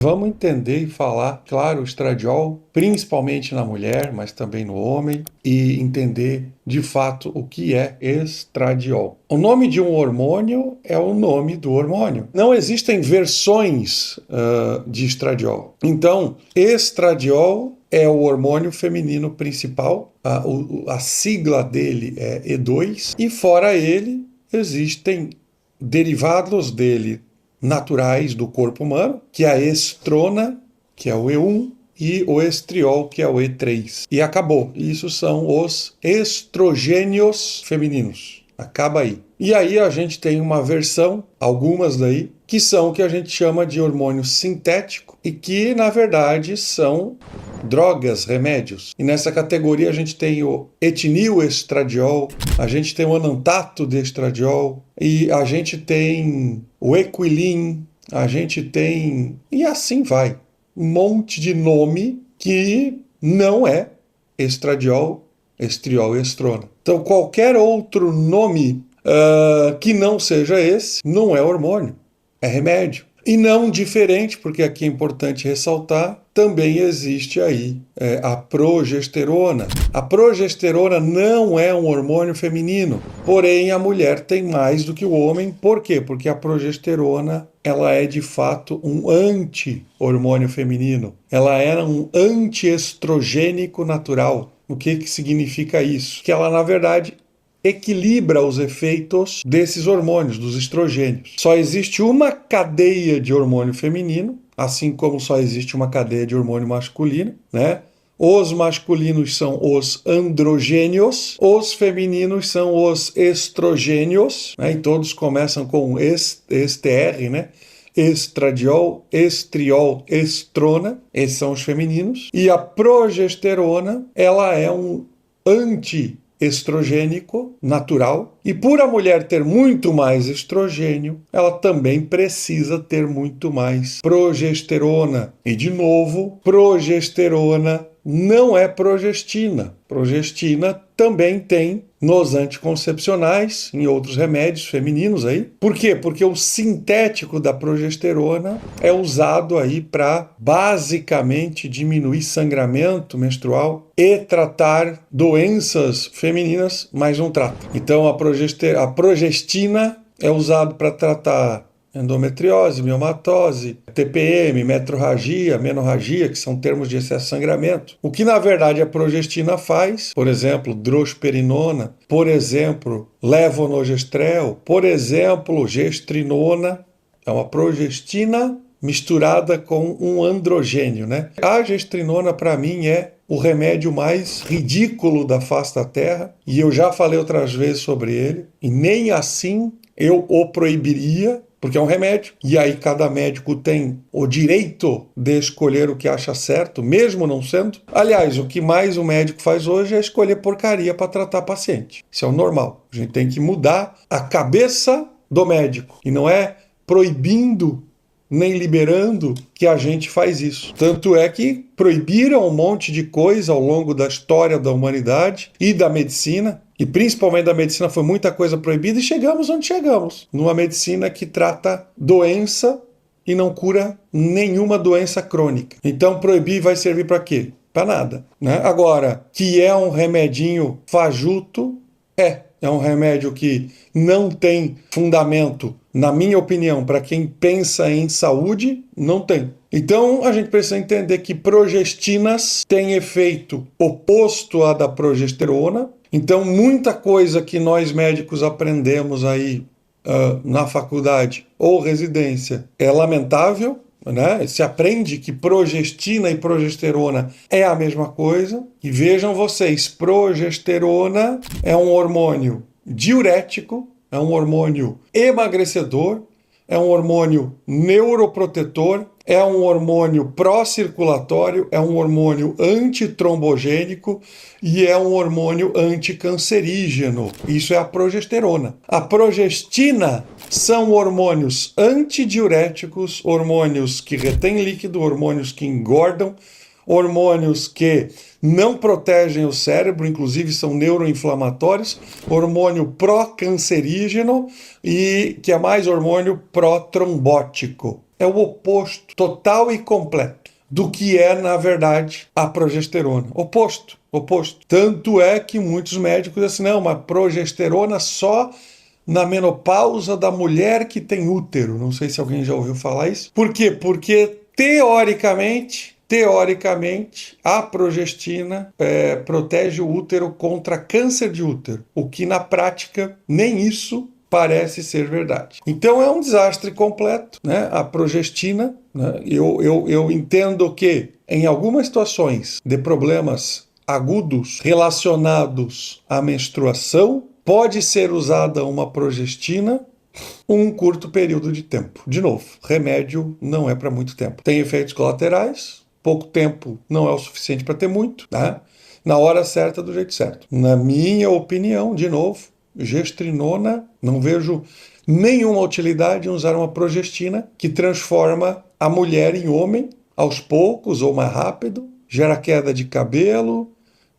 Vamos entender e falar, claro, o estradiol, principalmente na mulher, mas também no homem, e entender de fato o que é estradiol. O nome de um hormônio é o nome do hormônio. Não existem versões de estradiol. Então, estradiol é o hormônio feminino principal, a sigla dele é E2, e fora ele existem derivados dele naturais do corpo humano, que é a estrona, que é o E1, e o estriol, que é o E3. E acabou. Isso são os estrogênios femininos. Acaba aí. E aí a gente tem uma versão, algumas daí, que são o que a gente chama de hormônio sintético e que, na verdade, são drogas, remédios. E nessa categoria a gente tem o etinilestradiol, a gente tem o anantato de estradiol e a gente tem o Equilin, a gente tem... e assim vai. Um monte de nome que não é estradiol, estriol e estrona. Então qualquer outro nome que não seja esse não é hormônio, é remédio. E não diferente, porque aqui é importante ressaltar, também existe aí a progesterona. A progesterona não é um hormônio feminino, porém a mulher tem mais do que o homem. Por quê? Porque a progesterona ela é de fato um anti-hormônio feminino. Ela era um antiestrogênico natural. O que significa isso? Que ela, na verdade, equilibra os efeitos desses hormônios, dos estrogênios. Só existe uma cadeia de hormônio feminino, assim como só existe uma cadeia de hormônio masculino, né? Os masculinos são os androgênios, os femininos são os estrogênios, né? E todos começam com STR, né? Estradiol, estriol, estrona, esses são os femininos. E a progesterona, ela é um antiestrogênico natural, e por a mulher ter muito mais estrogênio, ela também precisa ter muito mais progesterona. E de novo, progesterona não é progestina. Progestina também tem nos anticoncepcionais, em outros remédios femininos aí. Por quê? Porque o sintético da progesterona é usado aí para basicamente diminuir sangramento menstrual e tratar doenças femininas, mas não trata. Então a progestina é usado para tratar endometriose, miomatose, TPM, metrorragia, menorragia, que são termos de excesso de sangramento. O que na verdade a progestina faz, por exemplo, drosperinona, por exemplo, levonorgestrel, por exemplo, gestrinona, é uma progestina misturada com um androgênio, né? A gestrinona para mim é o remédio mais ridículo da face da Terra, e eu já falei outras vezes sobre ele, e nem assim eu o proibiria, porque é um remédio, e aí cada médico tem o direito de escolher o que acha certo, mesmo não sendo. Aliás, o que mais o médico faz hoje é escolher porcaria para tratar paciente. Isso é o normal. A gente tem que mudar a cabeça do médico, e não é proibindo nem liberando que a gente faz isso. Tanto é que proibiram um monte de coisa ao longo da história da humanidade e da medicina, e principalmente da medicina foi muita coisa proibida, e chegamos onde chegamos, numa medicina que trata doença e não cura nenhuma doença crônica. Então proibir vai servir para quê? Para nada, né? Agora, que é um remedinho fajuto, é um remédio que não tem fundamento, na minha opinião, para quem pensa em saúde, não tem. Então a gente precisa entender que progestinas têm efeito oposto à da progesterona. Então muita coisa que nós médicos aprendemos aí na faculdade ou residência é lamentável, né? Se aprende que progestina e progesterona é a mesma coisa. E vejam vocês, progesterona é um hormônio diurético, é um hormônio emagrecedor, é um hormônio neuroprotetor, é um hormônio pró-circulatório, é um hormônio antitrombogênico e é um hormônio anticancerígeno. Isso é a progesterona. A progestina são hormônios antidiuréticos, hormônios que retêm líquido, hormônios que engordam, hormônios que não protegem o cérebro, inclusive são neuroinflamatórios, hormônio pró-cancerígeno e que é mais hormônio pró-trombótico. é o oposto, total e completo, do que é, na verdade, a progesterona. Oposto, oposto. Tanto é que muitos médicos dizem assim, não, uma progesterona só na menopausa da mulher que tem útero. Não sei se alguém já ouviu falar isso. Por quê? Porque, teoricamente, a progestina protege o útero contra câncer de útero, o que na prática nem isso parece ser verdade. Então é um desastre completo, né? A progestina, né? Eu entendo que em algumas situações de problemas agudos relacionados à menstruação, pode ser usada uma progestina um curto período de tempo. De novo, remédio não é para muito tempo. Tem efeitos colaterais, pouco tempo não é o suficiente para ter muito, né? Na hora certa, do jeito certo. Na minha opinião, de novo, gestrinona, não vejo nenhuma utilidade em usar uma progestina que transforma a mulher em homem aos poucos ou mais rápido, gera queda de cabelo,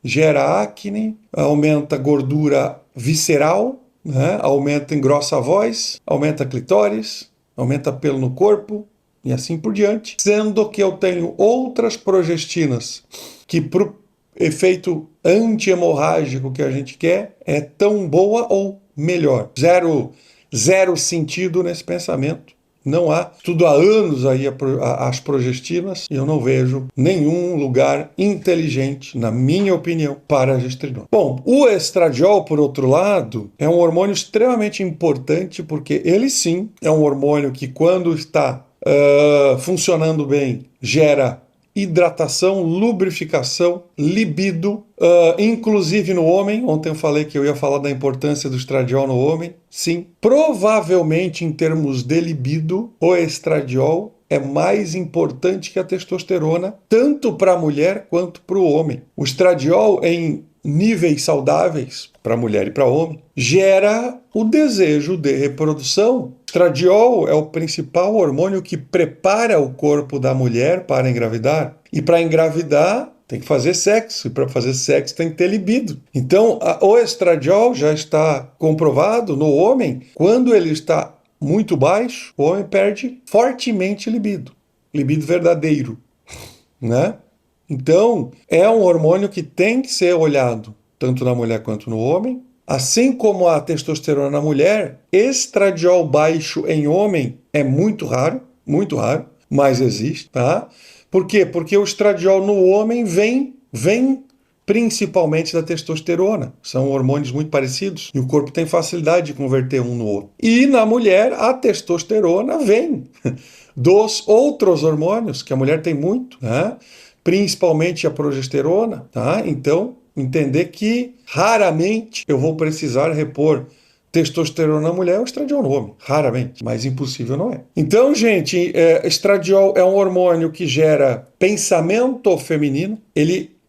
gera acne, aumenta gordura visceral, né? Aumenta, engrossa a voz, aumenta a clitóris, aumenta pelo no corpo e assim por diante. Sendo que eu tenho outras progestinas que pro efeito anti-hemorrágico que a gente quer é tão boa ou melhor. Zero sentido nesse pensamento. Não há, estudo há anos aí as progestinas e eu não vejo nenhum lugar inteligente, na minha opinião, para a gestrinona. Bom, o estradiol, por outro lado, é um hormônio extremamente importante porque ele sim é um hormônio que quando está funcionando bem, gera hidratação, lubrificação, libido, inclusive no homem. Ontem eu falei que eu ia falar da importância do estradiol no homem. Sim, provavelmente em termos de libido, o estradiol é mais importante que a testosterona, tanto para a mulher quanto para o homem. O estradiol em níveis saudáveis para mulher e para homem gera o desejo de reprodução. O estradiol é o principal hormônio que prepara o corpo da mulher para engravidar. E para engravidar tem que fazer sexo, e para fazer sexo tem que ter libido. Então, o estradiol já está comprovado no homem, quando ele está muito baixo, o homem perde fortemente libido. Libido verdadeiro, né? Então, é um hormônio que tem que ser olhado tanto na mulher quanto no homem. Assim como a testosterona na mulher, estradiol baixo em homem é muito raro, mas existe, tá? Por quê? Porque o estradiol no homem vem principalmente da testosterona. São hormônios muito parecidos e o corpo tem facilidade de converter um no outro. E na mulher, a testosterona vem dos outros hormônios, que a mulher tem muito, né? Principalmente a progesterona, tá? Então, entender que raramente eu vou precisar repor testosterona na mulher ou estradiol no homem. Raramente, mas impossível não é. Então, gente, estradiol é um hormônio que gera pensamento feminino.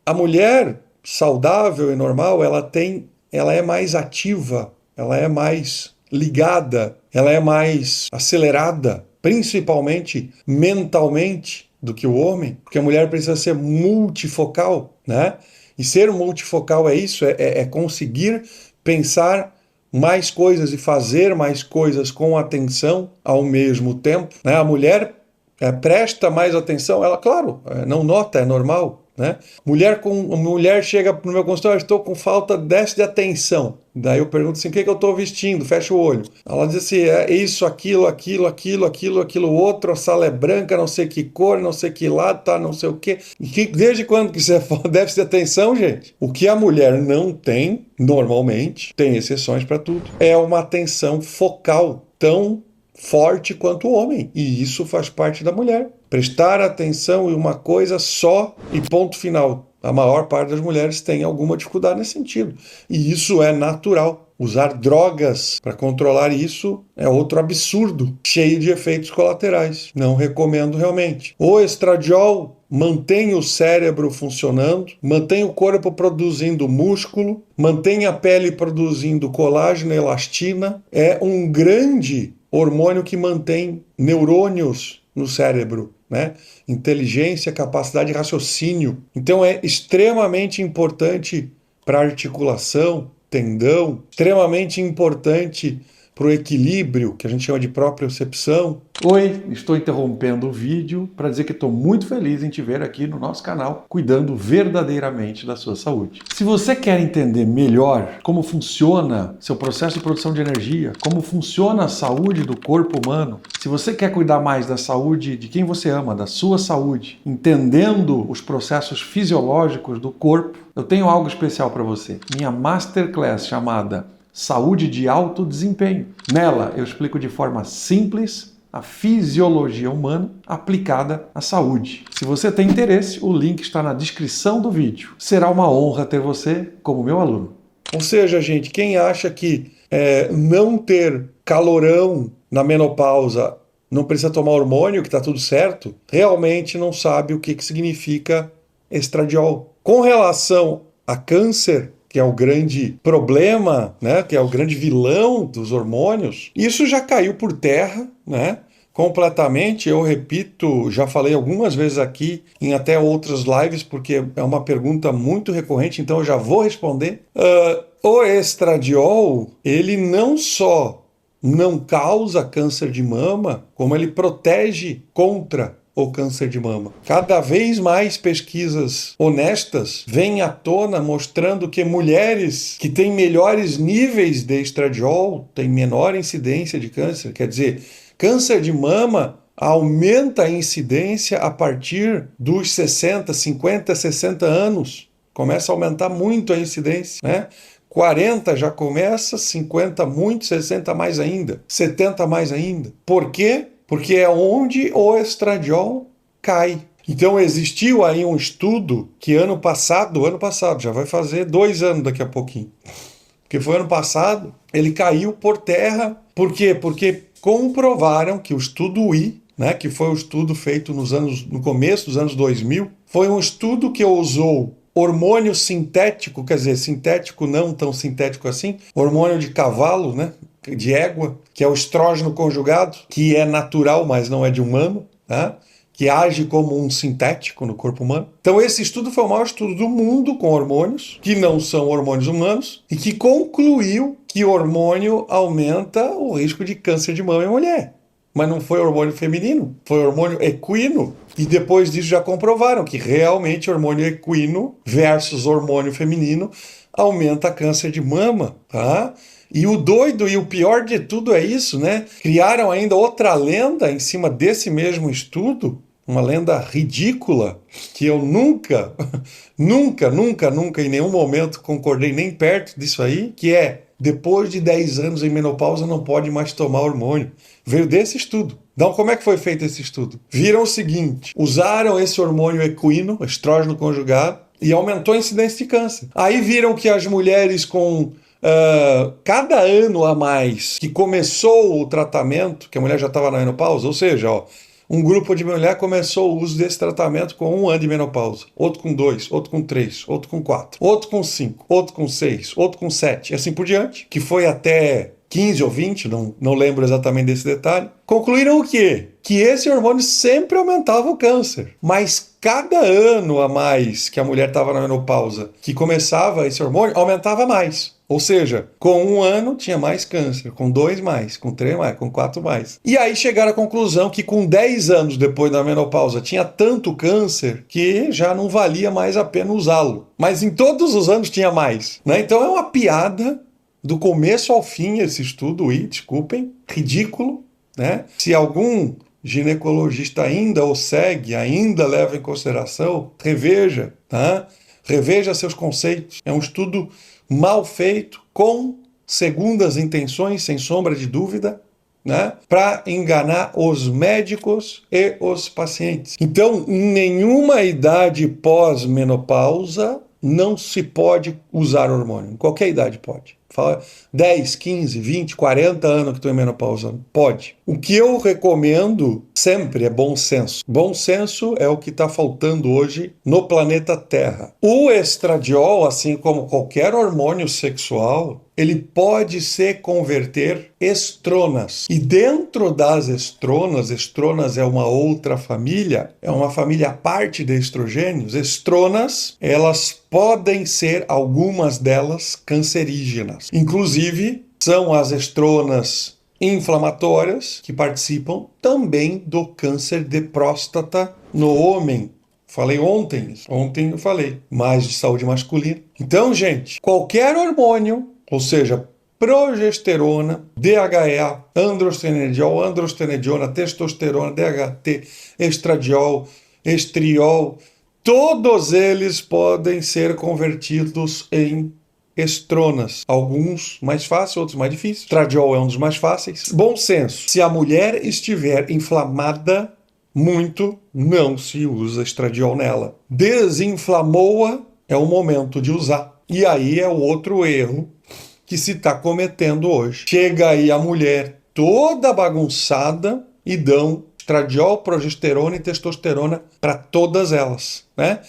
A mulher saudável e normal, ela é mais ativa, ela é mais ligada, ela é mais acelerada, principalmente mentalmente, do que o homem, porque a mulher precisa ser multifocal, né? E ser multifocal é isso, é conseguir pensar mais coisas e fazer mais coisas com atenção ao mesmo tempo, né? A mulher presta mais atenção, ela, claro, não nota, é normal, né? Mulher chega no meu consultório, estou com falta de atenção. Daí eu pergunto assim, o que eu estou vestindo? Fecha o olho. Ela diz assim, é isso, aquilo, outro, a sala é branca, não sei que cor, não sei que lado, tá, não sei o quê. Desde quando que você fala déficit de atenção, gente? O que a mulher não tem, normalmente, tem exceções para tudo, é uma atenção focal tão forte quanto o homem. E isso faz parte da mulher. Prestar atenção em uma coisa só e ponto final. A maior parte das mulheres tem alguma dificuldade nesse sentido. E isso é natural. Usar drogas para controlar isso é outro absurdo, cheio de efeitos colaterais. Não recomendo realmente. O estradiol mantém o cérebro funcionando, mantém o corpo produzindo músculo, mantém a pele produzindo colágeno e elastina. É um grande hormônio que mantém neurônios no cérebro, né? Inteligência, capacidade de raciocínio. Então é extremamente importante para a articulação, tendão, extremamente importante para o equilíbrio, que a gente chama de propriocepção. Oi, estou interrompendo o vídeo para dizer que estou muito feliz em te ver aqui no nosso canal, cuidando verdadeiramente da sua saúde. Se você quer entender melhor como funciona seu processo de produção de energia, como funciona a saúde do corpo humano, se você quer cuidar mais da saúde de quem você ama, da sua saúde, entendendo os processos fisiológicos do corpo, eu tenho algo especial para você. Minha Masterclass chamada Saúde de Alto Desempenho. Nela eu explico de forma simples a fisiologia humana aplicada à saúde. Se você tem interesse, o link está na descrição do vídeo. Será uma honra ter você como meu aluno. Ou seja, gente, quem acha que não ter calorão na menopausa não precisa tomar hormônio, que está tudo certo, realmente não sabe o que significa estradiol. Com relação a câncer, que é o grande problema, né, que é o grande vilão dos hormônios, isso já caiu por terra, né, completamente. Eu repito, já falei algumas vezes aqui, em até outras lives, porque é uma pergunta muito recorrente, então eu já vou responder. O estradiol, ele não só não causa câncer de mama, como ele protege contra o câncer de mama. Cada vez mais pesquisas honestas vêm à tona mostrando que mulheres que têm melhores níveis de estradiol têm menor incidência de câncer. Quer dizer, câncer de mama aumenta a incidência a partir dos 60, 50, 60 anos. Começa a aumentar muito a incidência, né? 40 já começa, 50 muito, 60 mais ainda, 70 mais ainda. Por quê? Porque é onde o estradiol cai. Então existiu aí um estudo que ano passado, já vai fazer 2 anos daqui a pouquinho, porque foi ano passado, ele caiu por terra. Por quê? Porque comprovaram que o estudo I, né, que foi um estudo feito no começo dos anos 2000, foi um estudo que usou hormônio sintético, quer dizer, sintético não tão sintético assim, hormônio de cavalo, né, de égua, que é o estrógeno conjugado, que é natural, mas não é de humano, tá? Que age como um sintético no corpo humano. Então esse estudo foi o maior estudo do mundo com hormônios, que não são hormônios humanos, e que concluiu que o hormônio aumenta o risco de câncer de mama em mulher. Mas não foi hormônio feminino, foi hormônio equino. E depois disso já comprovaram que realmente hormônio equino versus hormônio feminino aumenta câncer de mama, tá? E o doido e o pior de tudo é isso, né? Criaram ainda outra lenda em cima desse mesmo estudo, uma lenda ridícula, que eu nunca em nenhum momento concordei nem perto disso aí, que é, depois de 10 anos em menopausa não pode mais tomar hormônio. Veio desse estudo. Então, como é que foi feito esse estudo? Viram o seguinte, usaram esse hormônio equino, estrógeno conjugado, e aumentou a incidência de câncer. Aí viram que as mulheres com cada ano a mais que começou o tratamento, que a mulher já estava na menopausa, ou seja, um grupo de mulher começou o uso desse tratamento com 1 ano de menopausa, outro com 2, outro com 3, outro com 4, outro com 5, outro com 6, outro com 7, e assim por diante, que foi até 15 ou 20, não lembro exatamente desse detalhe. Concluíram o quê? Que esse hormônio sempre aumentava o câncer, mas cada ano a mais que a mulher estava na menopausa, que começava esse hormônio, aumentava mais. Ou seja, com 1 ano tinha mais câncer, com 2 mais, com 3 mais, com 4 mais. E aí chegaram à conclusão que com 10 anos depois da menopausa tinha tanto câncer que já não valia mais a pena usá-lo. Mas em todos os anos tinha mais, né? Então é uma piada do começo ao fim esse estudo, e desculpem, ridículo, né? Se algum ginecologista ainda o segue, ainda leva em consideração, reveja, tá? Reveja seus conceitos. É um estudo mal feito, com segundas intenções, sem sombra de dúvida, né? Para enganar os médicos e os pacientes. Então, em nenhuma idade pós-menopausa não se pode usar hormônio. Em qualquer idade pode. Fala 10, 15, 20, 40 anos que estou em menopausa. Pode. O que eu recomendo sempre é bom senso. Bom senso é o que está faltando hoje no planeta Terra. O estradiol, assim como qualquer hormônio sexual, ele pode se converter estronas. E dentro das estronas, estronas é uma outra família, é uma família à parte de estrogênios. Estronas, elas podem ser, algumas delas, cancerígenas. Inclusive, são as estronas inflamatórias que participam também do câncer de próstata no homem. Falei ontem eu falei mais de saúde masculina. Então, gente, qualquer hormônio, ou seja, progesterona, DHEA, androstenediol, androstenediona, testosterona, DHT, estradiol, estriol, todos eles podem ser convertidos em estronas. Alguns mais fáceis, outros mais difíceis. Estradiol é um dos mais fáceis. Bom senso. Se a mulher estiver inflamada muito, não se usa estradiol nela. Desinflamou-a, é o momento de usar. E aí é o outro erro que se está cometendo hoje. Chega aí a mulher toda bagunçada e dão estradiol, progesterona e testosterona para todas elas, né?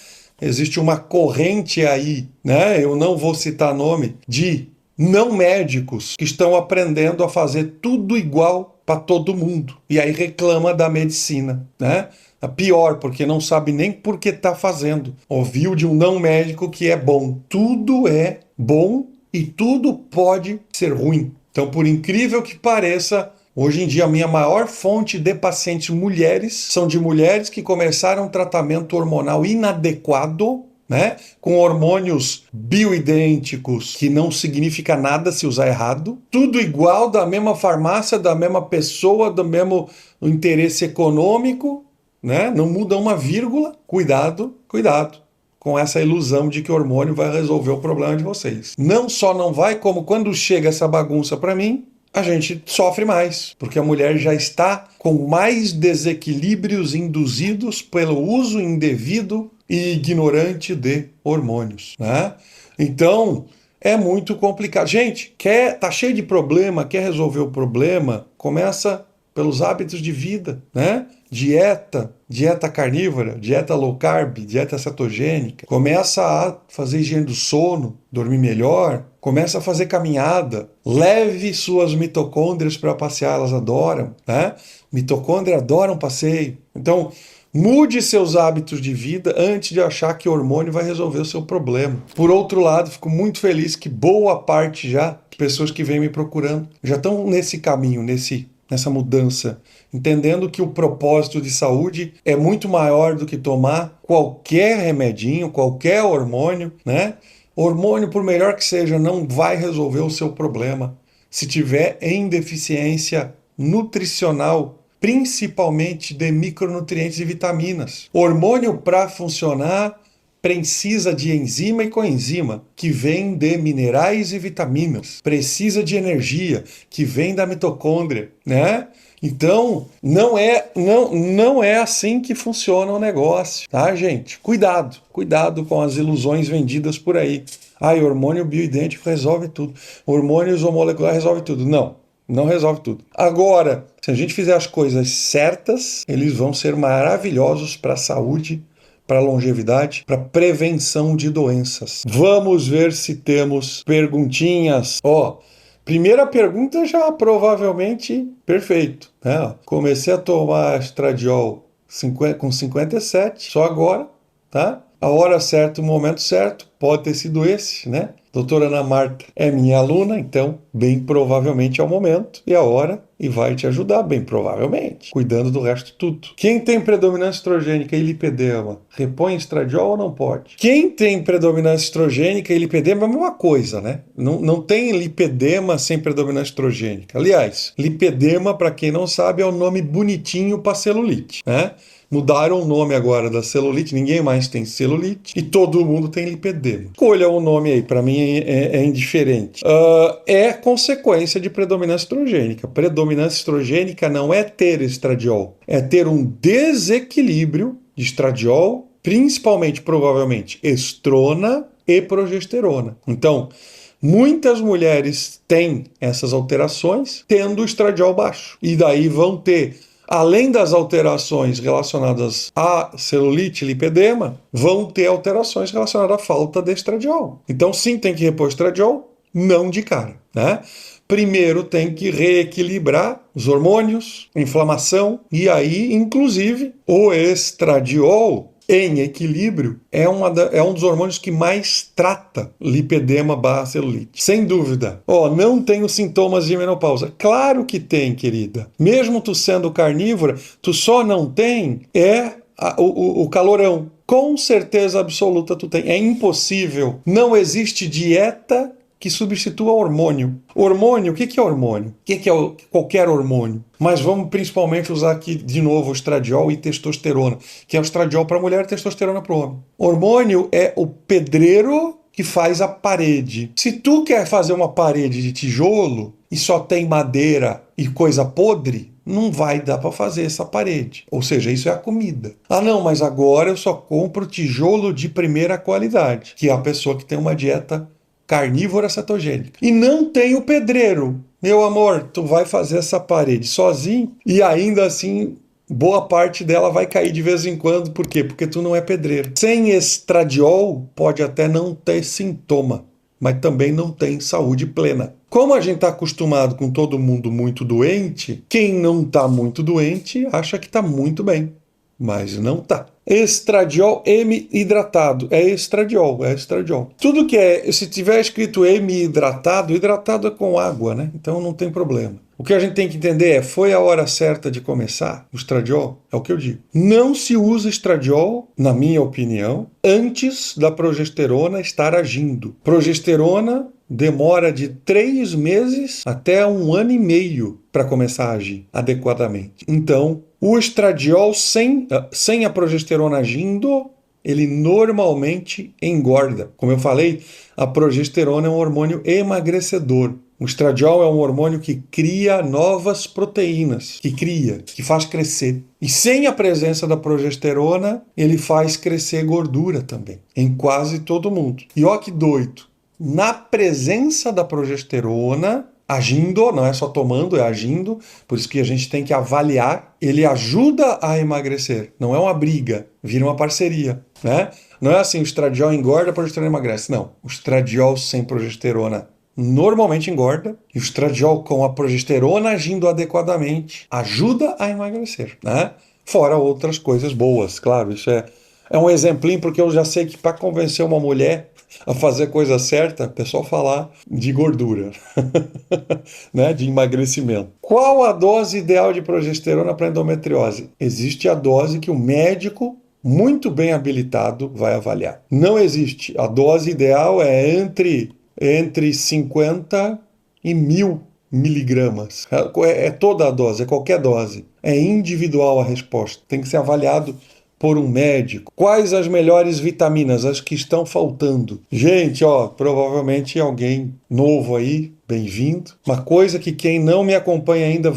Existe uma corrente aí, né? Eu não vou citar nome, de não médicos que estão aprendendo a fazer tudo igual para todo mundo. E aí reclama da medicina, né? A pior, porque não sabe nem por que está fazendo. Ouviu de um não médico que é bom. Tudo é bom e tudo pode ser ruim. Então, por incrível que pareça, hoje em dia a minha maior fonte de pacientes mulheres são de mulheres que começaram um tratamento hormonal inadequado, né, com hormônios bioidênticos, que não significa nada se usar errado, tudo igual, da mesma farmácia, da mesma pessoa, do mesmo interesse econômico, né, não muda uma vírgula. Cuidado, cuidado com essa ilusão de que o hormônio vai resolver o problema de vocês. Não só não vai, como quando chega essa bagunça para mim, a gente sofre mais, porque a mulher já está com mais desequilíbrios induzidos pelo uso indevido e ignorante de hormônios, né? Então, é muito complicado. Gente, tá cheio de problema, quer resolver o problema, começa pelos hábitos de vida, né? Dieta carnívora, dieta low carb, dieta cetogênica. Começa a fazer higiene do sono, dormir melhor, começa a fazer caminhada, leve suas mitocôndrias para passear, elas adoram, né? Mitocôndrias adoram passeio. Então, mude seus hábitos de vida antes de achar que o hormônio vai resolver o seu problema. Por outro lado, fico muito feliz que boa parte já de pessoas que vêm me procurando já estão nesse caminho, nessa mudança, entendendo que o propósito de saúde é muito maior do que tomar qualquer remedinho, qualquer hormônio, né? Hormônio, por melhor que seja, não vai resolver o seu problema se tiver em deficiência nutricional, principalmente de micronutrientes e vitaminas. Hormônio, para funcionar, precisa de enzima e coenzima, que vem de minerais e vitaminas. Precisa de energia, que vem da mitocôndria, né? Então, não é assim que funciona o negócio, tá, gente? Cuidado com as ilusões vendidas por aí. Hormônio bioidêntico resolve tudo. Hormônio isomolecular resolve tudo. Não resolve tudo. Agora, se a gente fizer as coisas certas, eles vão ser maravilhosos para a saúde, para longevidade, para prevenção de doenças. Vamos ver se temos perguntinhas. Primeira pergunta já provavelmente perfeito, né? Comecei a tomar estradiol com 57, só agora, tá? A hora certa, o momento certo, pode ter sido esse, né? Doutora Ana Marta é minha aluna, então bem provavelmente é o momento e a hora e vai te ajudar, bem provavelmente, cuidando do resto tudo. Quem tem predominância estrogênica e lipedema, repõe estradiol ou não pode? Quem tem predominância estrogênica e lipedema é a mesma coisa, né? Não tem lipedema sem predominância estrogênica. Aliás, lipedema, para quem não sabe, é o nome bonitinho para celulite, né? Mudaram o nome agora da celulite, ninguém mais tem celulite e todo mundo tem lipedema. Escolha o nome aí, para mim é indiferente. É consequência de predominância estrogênica. Predominância estrogênica não é ter estradiol, é ter um desequilíbrio de estradiol, principalmente, provavelmente, estrona e progesterona. Então, muitas mulheres têm essas alterações tendo o estradiol baixo. E daí vão ter, além das alterações relacionadas à celulite e lipedema, vão ter alterações relacionadas à falta de estradiol. Então, sim, tem que repor estradiol, não de cara, né? Primeiro tem que reequilibrar os hormônios, inflamação, e aí, inclusive, o estradiol em equilíbrio, é um dos hormônios que mais trata lipedema barra celulite. Sem dúvida. Não tenho sintomas de menopausa. Claro que tem, querida. Mesmo tu sendo carnívora, tu só não tem o calorão. Com certeza absoluta tu tem. É impossível. Não existe dieta que substitua hormônio. Hormônio, o que é hormônio? O que é qualquer hormônio? Mas vamos principalmente usar aqui de novo o estradiol e testosterona, que é o estradiol para a mulher e testosterona para o homem. Hormônio é o pedreiro que faz a parede. Se tu quer fazer uma parede de tijolo e só tem madeira e coisa podre, não vai dar para fazer essa parede. Ou seja, isso é a comida. Não, mas agora eu só compro tijolo de primeira qualidade, que é a pessoa que tem uma dieta carnívora cetogênica. E não tem o pedreiro. Meu amor, tu vai fazer essa parede sozinho e ainda assim boa parte dela vai cair de vez em quando. Por quê? Porque tu não é pedreiro. Sem estradiol pode até não ter sintoma, mas também não tem saúde plena. Como a gente está acostumado com todo mundo muito doente, quem não está muito doente acha que está muito bem, mas não está. Estradiol hidratado. É estradiol. Tudo que se tiver escrito hidratado é com água, né? Então não tem problema. O que a gente tem que entender foi a hora certa de começar o estradiol? É o que eu digo. Não se usa estradiol, na minha opinião, antes da progesterona estar agindo. Progesterona demora de 3 meses até 1 ano e meio para começar a agir adequadamente. Então, o estradiol sem a progesterona agindo, ele normalmente engorda. Como eu falei, a progesterona é um hormônio emagrecedor. O estradiol é um hormônio que cria novas proteínas, que faz crescer. E sem a presença da progesterona, ele faz crescer gordura também, em quase todo mundo. E ó que doido, na presença da progesterona, agindo, não é só tomando, é agindo, por isso que a gente tem que avaliar, ele ajuda a emagrecer, não é uma briga, vira uma parceria, né? Não é assim, o estradiol engorda, a progesterona emagrece, não. O estradiol sem progesterona normalmente engorda, e o estradiol com a progesterona agindo adequadamente ajuda a emagrecer, né? Fora outras coisas boas, claro, isso é um exemplinho, porque eu já sei que para convencer uma mulher a fazer a coisa certa, o pessoal falar de gordura, né, de emagrecimento. Qual a dose ideal de progesterona para endometriose? Existe a dose que o médico muito bem habilitado vai avaliar. Não existe. A dose ideal é entre 50 e 1.000 miligramas. É toda a dose, é qualquer dose. É individual a resposta. Tem que ser avaliado por um médico. Quais as melhores vitaminas, as que estão faltando? Gente, provavelmente alguém novo aí, bem-vindo. Uma coisa que quem não me acompanha ainda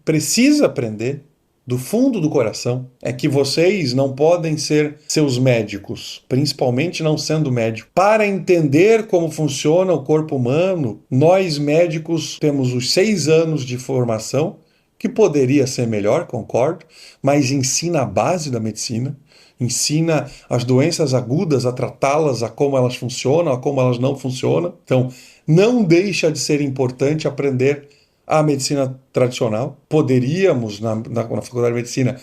precisa aprender do fundo do coração é que vocês não podem ser seus médicos, principalmente não sendo médico. Para entender como funciona o corpo humano, nós médicos temos os 6 anos de formação, que poderia ser melhor, concordo, mas ensina a base da medicina, ensina as doenças agudas, a tratá-las, a como elas funcionam, a como elas não funcionam. Então, não deixa de ser importante aprender a medicina tradicional. Poderíamos, na Faculdade de Medicina,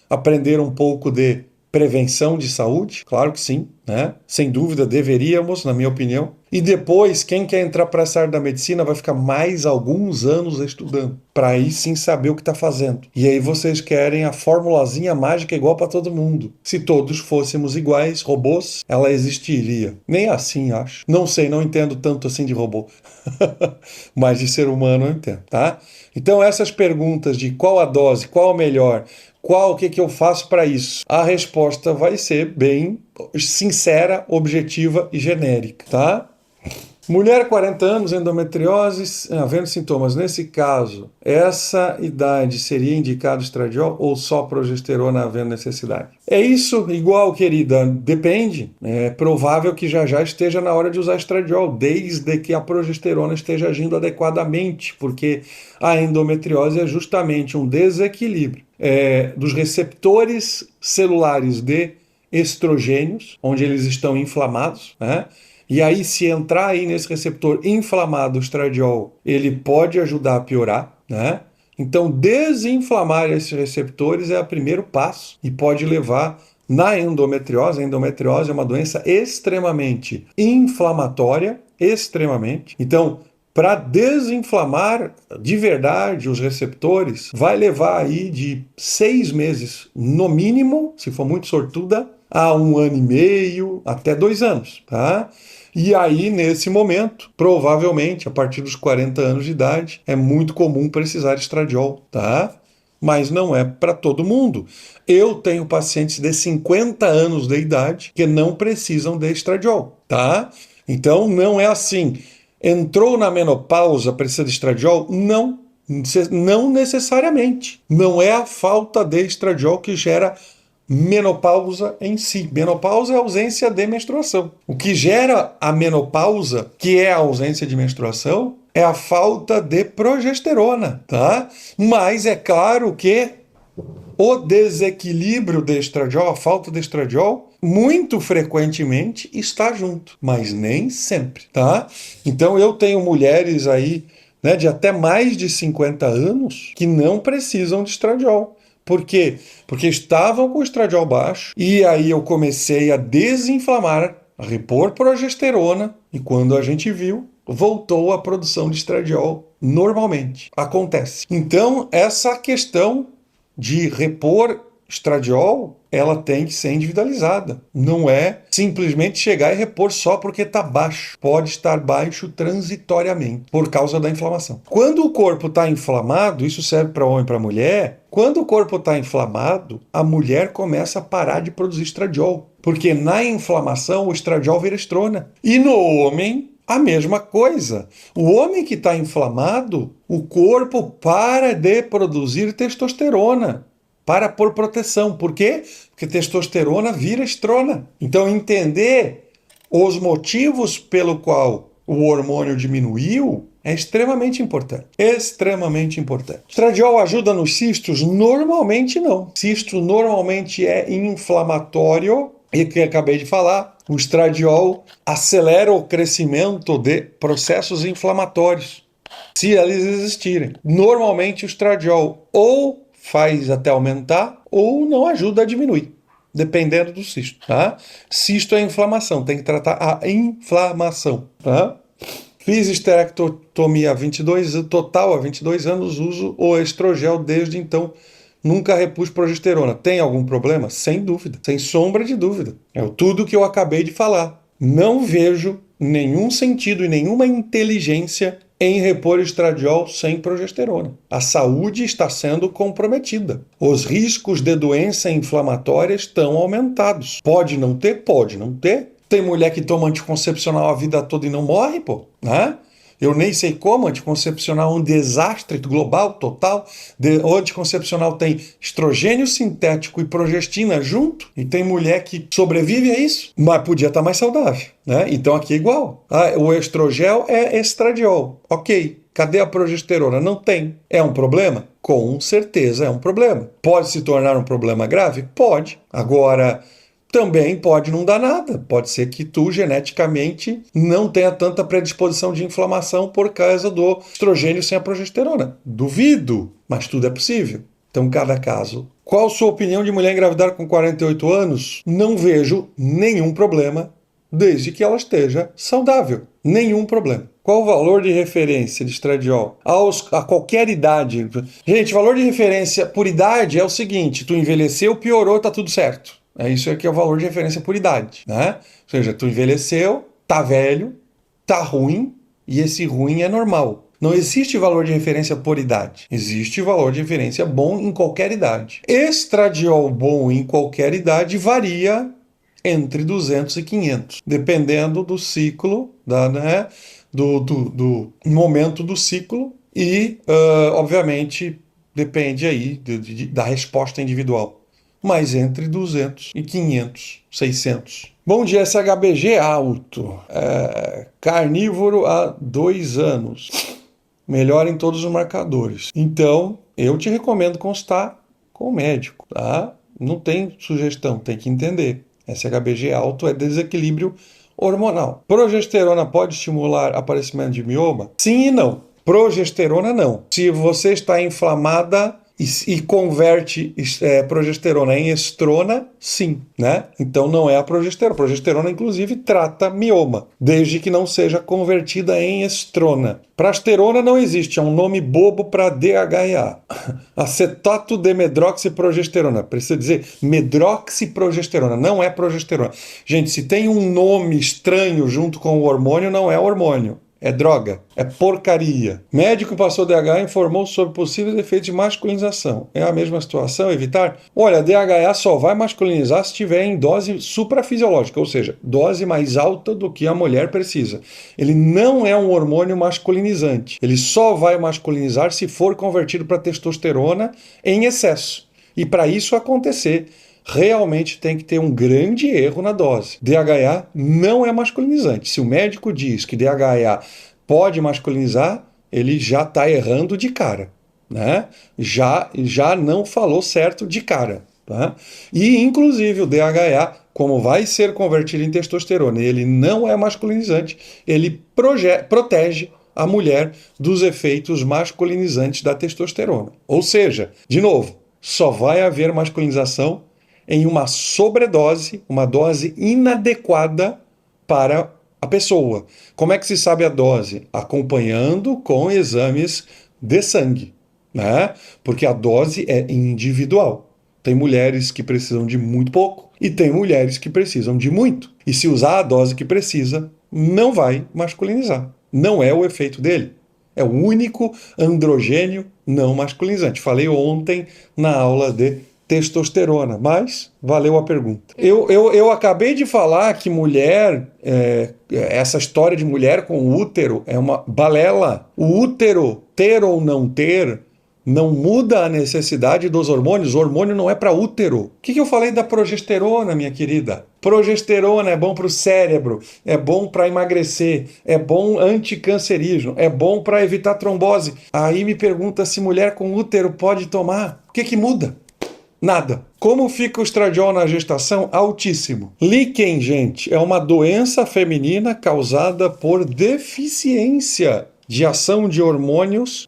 aprender um pouco de prevenção de saúde, claro que sim, né? Sem dúvida deveríamos, na minha opinião. E depois, quem quer entrar para essa área da medicina vai ficar mais alguns anos estudando, para aí sim saber o que está fazendo. E aí vocês querem a formulazinha mágica igual para todo mundo. Se todos fôssemos iguais, robôs, ela existiria. Nem assim, acho. Não sei, não entendo tanto assim de robô. Mas de ser humano eu entendo, tá? Então essas perguntas de qual a dose, qual a melhor, o que eu faço para isso? A resposta vai ser bem sincera, objetiva e genérica, tá? Mulher 40 anos, endometriose, havendo sintomas. Nesse caso, essa idade seria indicado estradiol ou só progesterona havendo necessidade? É isso, igual, querida, depende. É provável que já esteja na hora de usar estradiol, desde que a progesterona esteja agindo adequadamente, porque a endometriose é justamente um desequilíbrio dos receptores celulares de estrogênios, onde eles estão inflamados, né? E aí, se entrar aí nesse receptor inflamado, o estradiol, ele pode ajudar a piorar, né? Então, desinflamar esses receptores é o primeiro passo e pode levar na endometriose. A endometriose é uma doença extremamente inflamatória, extremamente. Então, para desinflamar de verdade os receptores, vai levar aí de 6 meses, no mínimo, se for muito sortuda, a 1 ano e meio, até 2 anos, tá? E aí, nesse momento, provavelmente, a partir dos 40 anos de idade, é muito comum precisar de estradiol, tá? Mas não é para todo mundo. Eu tenho pacientes de 50 anos de idade que não precisam de estradiol, tá? Então, não é assim. Entrou na menopausa, precisa de estradiol? Não, não necessariamente. Não é a falta de estradiol que gera menopausa em si. Menopausa é a ausência de menstruação. O que gera a menopausa, que é a ausência de menstruação, é a falta de progesterona, tá? Mas é claro que o desequilíbrio de estradiol, a falta de estradiol, muito frequentemente está junto, mas nem sempre, tá? Então eu tenho mulheres aí, né, de até mais de 50 anos que não precisam de estradiol. Por quê? Porque estavam com o estradiol baixo e aí eu comecei a desinflamar, a repor progesterona e quando a gente viu, voltou a produção de estradiol normalmente. Acontece. Então, essa questão de repor estradiol, ela tem que ser individualizada. Não é simplesmente chegar e repor só porque está baixo. Pode estar baixo transitoriamente, por causa da inflamação. Quando o corpo está inflamado, isso serve para homem e para mulher, quando o corpo está inflamado, a mulher começa a parar de produzir estradiol. Porque na inflamação, o estradiol vira estrona. E no homem, a mesma coisa. O homem que está inflamado, o corpo para de produzir testosterona para por proteção. Por quê? Porque testosterona vira estrona. Então, entender os motivos pelo qual o hormônio diminuiu é extremamente importante. Extremamente importante. Estradiol ajuda nos cistos? Normalmente não. Cisto normalmente é inflamatório e que acabei de falar, o estradiol acelera o crescimento de processos inflamatórios, se eles existirem. Normalmente o estradiol ou faz até aumentar ou não ajuda a diminuir, dependendo do cisto, tá? Cisto é inflamação, tem que tratar a inflamação, tá? Fiz esterectomia total há 22 anos, uso o estrogel desde então. Nunca repus progesterona. Tem algum problema? Sem dúvida, sem sombra de dúvida. É tudo que eu acabei de falar. Não vejo nenhum sentido e nenhuma inteligência em repor estradiol sem progesterona. A saúde está sendo comprometida. Os riscos de doença inflamatória estão aumentados. Pode não ter? Pode não ter. Tem mulher que toma anticoncepcional a vida toda e não morre, pô, né? Eu nem sei como, anticoncepcional é um desastre global, total. O anticoncepcional tem estrogênio sintético e progestina junto, e tem mulher que sobrevive a isso, mas podia estar mais saudável, né? Então aqui é igual. O estrogel é estradiol, ok. Cadê a progesterona? Não tem. É um problema? Com certeza é um problema. Pode se tornar um problema grave? Pode. Agora, também pode não dar nada. Pode ser que tu, geneticamente, não tenha tanta predisposição de inflamação por causa do estrogênio sem a progesterona. Duvido, mas tudo é possível. Então, cada caso. Qual a sua opinião de mulher engravidar com 48 anos? Não vejo nenhum problema, desde que ela esteja saudável. Nenhum problema. Qual o valor de referência de estradiol? A qualquer idade. Gente, valor de referência por idade é o seguinte: tu envelheceu, piorou, tá tudo certo. Isso aqui é o valor de referência por idade, né? Ou seja, tu envelheceu, tá velho, tá ruim, e esse ruim é normal. Não existe valor de referência por idade. Existe valor de referência bom em qualquer idade. Estradiol bom em qualquer idade varia entre 200 e 500, dependendo do ciclo, né, do momento do ciclo e, obviamente, depende aí da resposta individual. Mas entre 200 e 500, 600. Bom dia, SHBG alto. Carnívoro há 2 anos. Melhora em todos os marcadores. Então, eu te recomendo consultar com o médico, tá? Não tem sugestão, tem que entender. SHBG alto é desequilíbrio hormonal. Progesterona pode estimular aparecimento de mioma? Sim e não. Progesterona não. Se você está inflamada e converte progesterona em estrona, sim, né? Então não é a progesterona. A progesterona, inclusive, trata mioma, desde que não seja convertida em estrona. Prasterona não existe, é um nome bobo para DHEA. Acetato de medroxiprogesterona. Precisa dizer medroxiprogesterona, não é progesterona. Gente, se tem um nome estranho junto com o hormônio, não é hormônio. É droga, é porcaria. Médico passou DHA e informou sobre possíveis efeitos de masculinização. É a mesma situação, evitar? Olha, DHA só vai masculinizar se estiver em dose suprafisiológica, ou seja, dose mais alta do que a mulher precisa. Ele não é um hormônio masculinizante. Ele só vai masculinizar se for convertido para testosterona em excesso. E para isso acontecer, realmente tem que ter um grande erro na dose. DHA não é masculinizante. Se o médico diz que DHA pode masculinizar, ele já está errando de cara, né? Já não falou certo de cara. Tá? E, inclusive, o DHA, como vai ser convertido em testosterona, ele não é masculinizante, ele protege a mulher dos efeitos masculinizantes da testosterona. Ou seja, de novo, só vai haver masculinização em uma sobredose, uma dose inadequada para a pessoa. Como é que se sabe a dose? Acompanhando com exames de sangue, né? Porque a dose é individual. Tem mulheres que precisam de muito pouco e tem mulheres que precisam de muito. E se usar a dose que precisa, não vai masculinizar. Não é o efeito dele. É o único androgênio não masculinizante. Falei ontem na aula de testosterona, mas valeu a pergunta. Eu acabei de falar que mulher, essa história de mulher com útero é uma balela. O útero, ter ou não ter, não muda a necessidade dos hormônios. O hormônio não é para útero. O que eu falei da progesterona, minha querida? Progesterona é bom para o cérebro, é bom para emagrecer, é bom anticancerígeno, é bom para evitar trombose. Aí me pergunta se mulher com útero pode tomar. O que muda? Nada. Como fica o estradiol na gestação? Altíssimo. Líquen, gente, é uma doença feminina causada por deficiência de ação de hormônios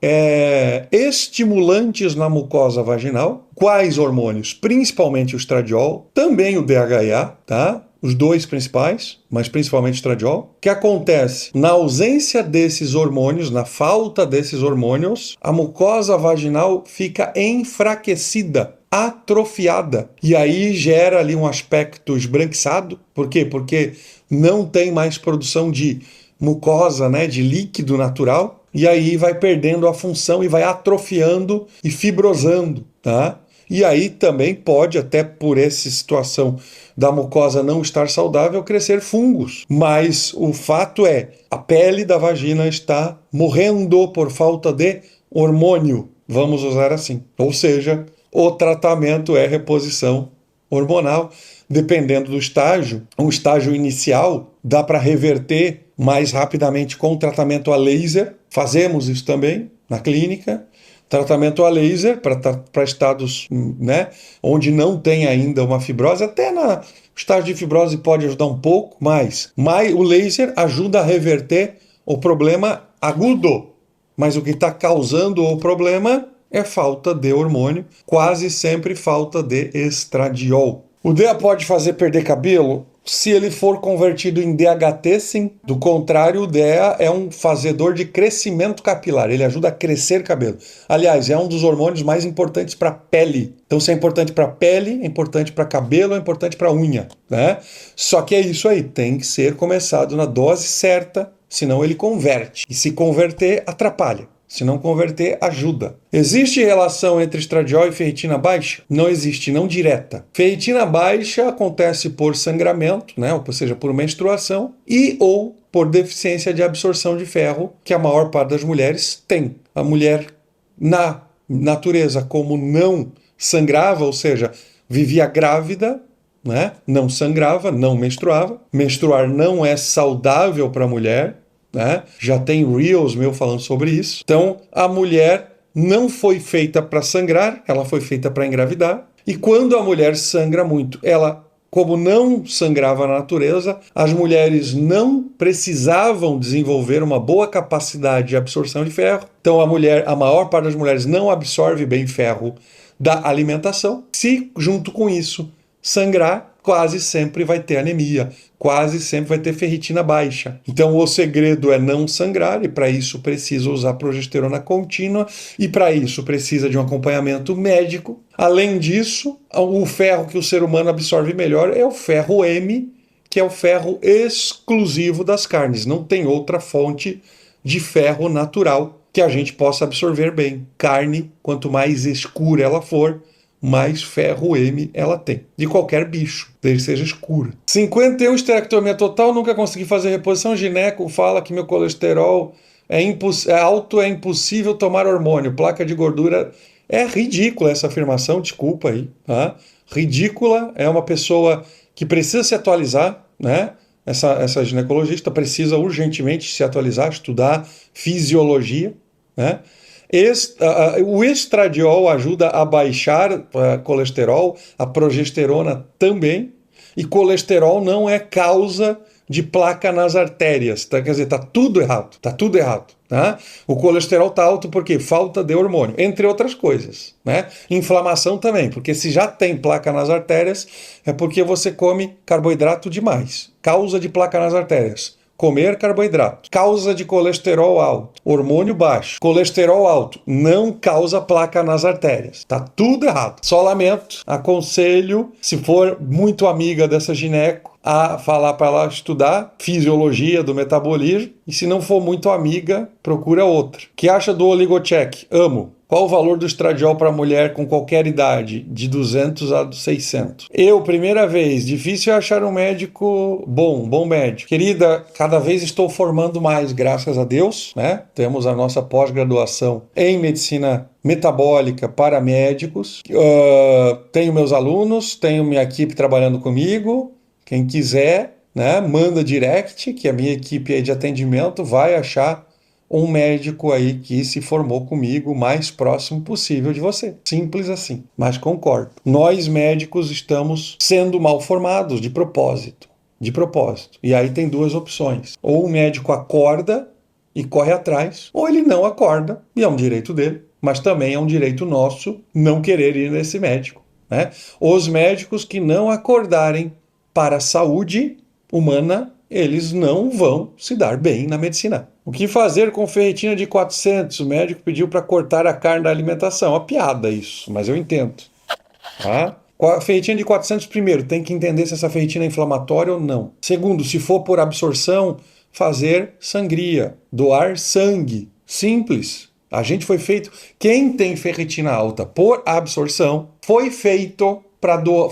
estimulantes na mucosa vaginal. Quais hormônios? Principalmente o estradiol, também o DHEA, tá? Os dois principais, mas principalmente o estradiol. O que acontece? Na ausência desses hormônios, na falta desses hormônios, a mucosa vaginal fica enfraquecida, atrofiada. E aí gera ali um aspecto esbranquiçado. Por quê? Porque não tem mais produção de mucosa, né, de líquido natural. E aí vai perdendo a função e vai atrofiando e fibrosando, tá? E aí também pode, até por essa situação da mucosa não estar saudável, crescer fungos. Mas o fato é, a pele da vagina está morrendo por falta de hormônio. Vamos usar assim. Ou seja, o tratamento é reposição hormonal, dependendo do estágio. Um estágio inicial dá para reverter mais rapidamente com tratamento a laser. Fazemos isso também na clínica. Tratamento a laser para estados, né, onde não tem ainda uma fibrose. Até no estágio de fibrose pode ajudar um pouco, mas o laser ajuda a reverter o problema agudo. Mas o que está causando o problema é falta de hormônio, quase sempre falta de estradiol. O DHA pode fazer perder cabelo? Se ele for convertido em DHT, sim. Do contrário, o DHA é um fazedor de crescimento capilar. Ele ajuda a crescer cabelo. Aliás, é um dos hormônios mais importantes para a pele. Então, se é importante para a pele, é importante para cabelo, é importante para a unha, né? Só que é isso aí, tem que ser começado na dose certa, senão ele converte. E se converter, atrapalha. Se não converter, ajuda. Existe relação entre estradiol e ferritina baixa? Não existe, não direta. Ferritina baixa acontece por sangramento, né? Ou seja, por menstruação e ou por deficiência de absorção de ferro, que a maior parte das mulheres tem. A mulher, na natureza, como não sangrava, ou seja, vivia grávida, né? Não sangrava, não menstruava. Menstruar não é saudável para a mulher, né? Já tem reels meu falando sobre isso. Então, a mulher não foi feita para sangrar, ela foi feita para engravidar. E quando a mulher sangra muito, ela como não sangrava na natureza, as mulheres não precisavam desenvolver uma boa capacidade de absorção de ferro. Então a maior parte das mulheres não absorve bem ferro da alimentação. Se junto com isso sangrar, quase sempre vai ter anemia, quase sempre vai ter ferritina baixa. Então o segredo é não sangrar, e para isso precisa usar progesterona contínua, e para isso precisa de um acompanhamento médico. Além disso, o ferro que o ser humano absorve melhor é o ferro M, que é o ferro exclusivo das carnes. Não tem outra fonte de ferro natural que a gente possa absorver bem. Carne, quanto mais escura ela for, mais ferro M ela tem. De qualquer bicho, desde que seja escura. 51, esterectomia total, nunca consegui fazer reposição. Gineco fala que meu colesterol é alto, é impossível tomar hormônio. Placa de gordura. É ridícula essa afirmação, desculpa aí. Tá? Ridícula, é uma pessoa que precisa se atualizar, né? Essa ginecologista precisa urgentemente se atualizar, estudar fisiologia, né? O estradiol ajuda a baixar colesterol, a progesterona também, e colesterol não é causa de placa nas artérias, tá? Quer dizer, tá tudo errado, tá tudo errado. Tá? O colesterol tá alto porque falta de hormônio, entre outras coisas, né? Inflamação também, porque se já tem placa nas artérias, é porque você come carboidrato demais. Causa de placa nas artérias: comer carboidrato. Causa de colesterol alto, hormônio baixo. Colesterol alto não causa placa nas artérias. Tá tudo errado. Só lamento, aconselho, se for muito amiga dessa gineco, a falar para ela estudar fisiologia do metabolismo, e se não for muito amiga, procura outra. O que acha do Oligocheck? Amo. Qual o valor do estradiol para mulher com qualquer idade? De 200 a 600. Primeira vez, difícil achar um médico bom médico. Querida, cada vez estou formando mais, graças a Deus, né? Temos a nossa pós-graduação em medicina metabólica para médicos. Tenho meus alunos, tenho minha equipe trabalhando comigo. Quem quiser, né, manda direct, que a minha equipe aí de atendimento vai achar um médico aí que se formou comigo o mais próximo possível de você. Simples assim, mas concordo. Nós médicos estamos sendo mal formados de propósito. De propósito. E aí tem duas opções. Ou o médico acorda e corre atrás, ou ele não acorda, e é um direito dele, mas também é um direito nosso não querer ir nesse médico, né? Os médicos que não acordarem para a saúde humana, eles não vão se dar bem na medicina. O que fazer com ferritina de 400? O médico pediu para cortar a carne da alimentação. É uma piada isso, mas eu entendo. Tá? A ferritina de 400, primeiro, tem que entender se essa ferritina é inflamatória ou não. Segundo, se for por absorção, fazer sangria, doar sangue. Simples. A gente foi feito... Quem tem ferritina alta por absorção foi feito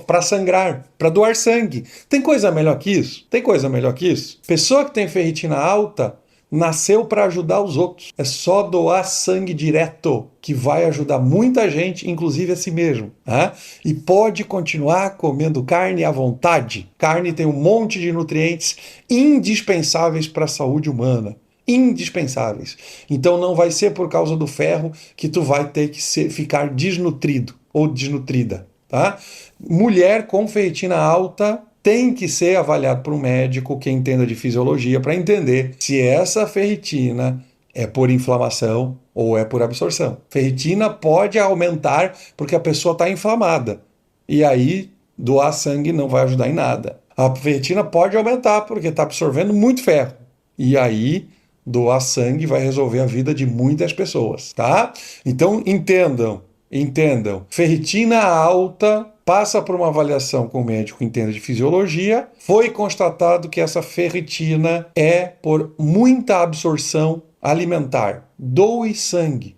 para sangrar, para doar sangue. Tem coisa melhor que isso? Tem coisa melhor que isso? Pessoa que tem ferritina alta nasceu para ajudar os outros. É só doar sangue direto que vai ajudar muita gente, inclusive a si mesmo. Tá? E pode continuar comendo carne à vontade. Carne tem um monte de nutrientes indispensáveis para a saúde humana. Indispensáveis. Então não vai ser por causa do ferro que tu vai ter que ficar desnutrido ou desnutrida. Tá? Mulher com ferritina alta tem que ser avaliado por um médico que entenda de fisiologia para entender se essa ferritina é por inflamação ou é por absorção. Ferritina pode aumentar porque a pessoa está inflamada. E aí doar sangue não vai ajudar em nada. A ferritina pode aumentar porque está absorvendo muito ferro. E aí doar sangue vai resolver a vida de muitas pessoas, tá? Então entendam. Ferritina alta passa por uma avaliação com o médico que entende de fisiologia. Foi constatado que essa ferritina é por muita absorção alimentar. Doe sangue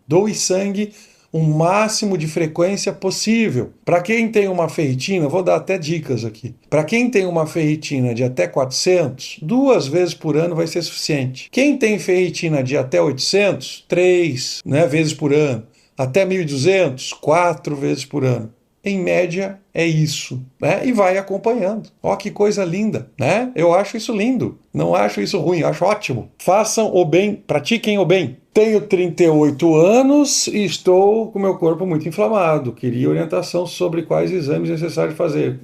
o máximo de frequência possível. Para quem tem uma ferritina, vou dar até dicas aqui. Para quem tem uma ferritina de até 400, 2 vezes por ano vai ser suficiente. Quem tem ferritina de até 800, 3 vezes por ano. Até 1.200, 4 vezes por ano. Em média, é isso, né? E vai acompanhando. Ó, que coisa linda, né? Eu acho isso lindo. Não acho isso ruim, eu acho ótimo. Façam o bem, pratiquem o bem. Tenho 38 anos e estou com meu corpo muito inflamado. Queria orientação sobre quais exames necessários fazer.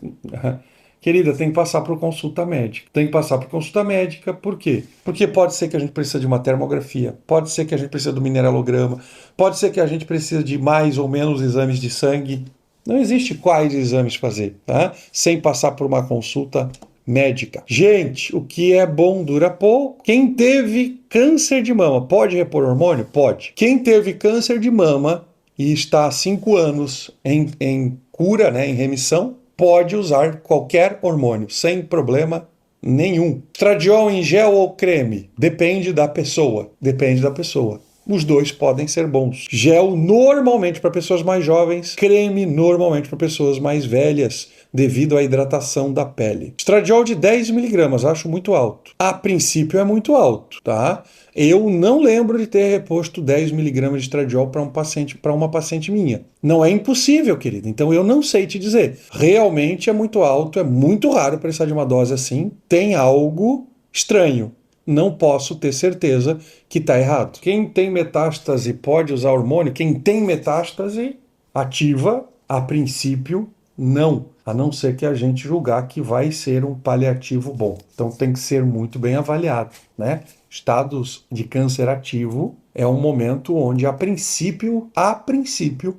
Querida, tem que passar por consulta médica. Tem que passar por consulta médica, por quê? Porque pode ser que a gente precise de uma termografia, pode ser que a gente precise do mineralograma, pode ser que a gente precise de mais ou menos exames de sangue. Não existe quais exames fazer, tá? Sem passar por uma consulta médica. Gente, o que é bom dura pouco. Quem teve câncer de mama pode repor hormônio? Pode. Quem teve câncer de mama e está há 5 anos em cura, né, em remissão, pode usar qualquer hormônio, sem problema nenhum. Estradiol em gel ou creme? Depende da pessoa. Depende da pessoa. Os dois podem ser bons. Gel normalmente para pessoas mais jovens, creme normalmente para pessoas mais velhas, devido à hidratação da pele. Estradiol de 10 miligramas, acho muito alto. A princípio é muito alto, tá? Eu não lembro de ter reposto 10 miligramas de estradiol para uma paciente minha. Não é impossível, querido. Então eu não sei te dizer. Realmente é muito alto, é muito raro precisar de uma dose assim. Tem algo estranho. Não posso ter certeza que está errado. Quem tem metástase pode usar hormônio? Quem tem metástase ativa, a princípio, não. A não ser que a gente julgar que vai ser um paliativo bom. Então tem que ser muito bem avaliado, né? Estados de câncer ativo é um momento onde, a princípio,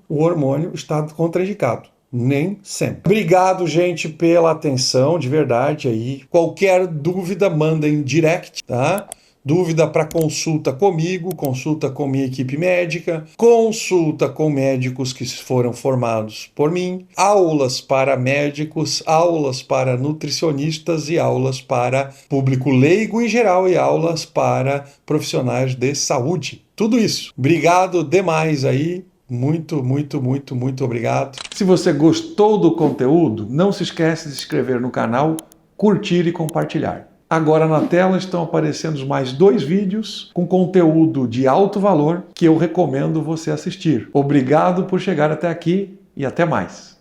o hormônio está contraindicado. Nem sempre. Obrigado, gente, pela atenção, de verdade aí. Qualquer dúvida, mandem direct, tá? Dúvida para consulta comigo, consulta com minha equipe médica, consulta com médicos que foram formados por mim, aulas para médicos, aulas para nutricionistas e aulas para público leigo em geral e aulas para profissionais de saúde. Tudo isso. Obrigado demais aí. Muito, muito, muito, muito obrigado. Se você gostou do conteúdo, não se esqueça de se inscrever no canal, curtir e compartilhar. Agora na tela estão aparecendo mais 2 vídeos com conteúdo de alto valor que eu recomendo você assistir. Obrigado por chegar até aqui e até mais.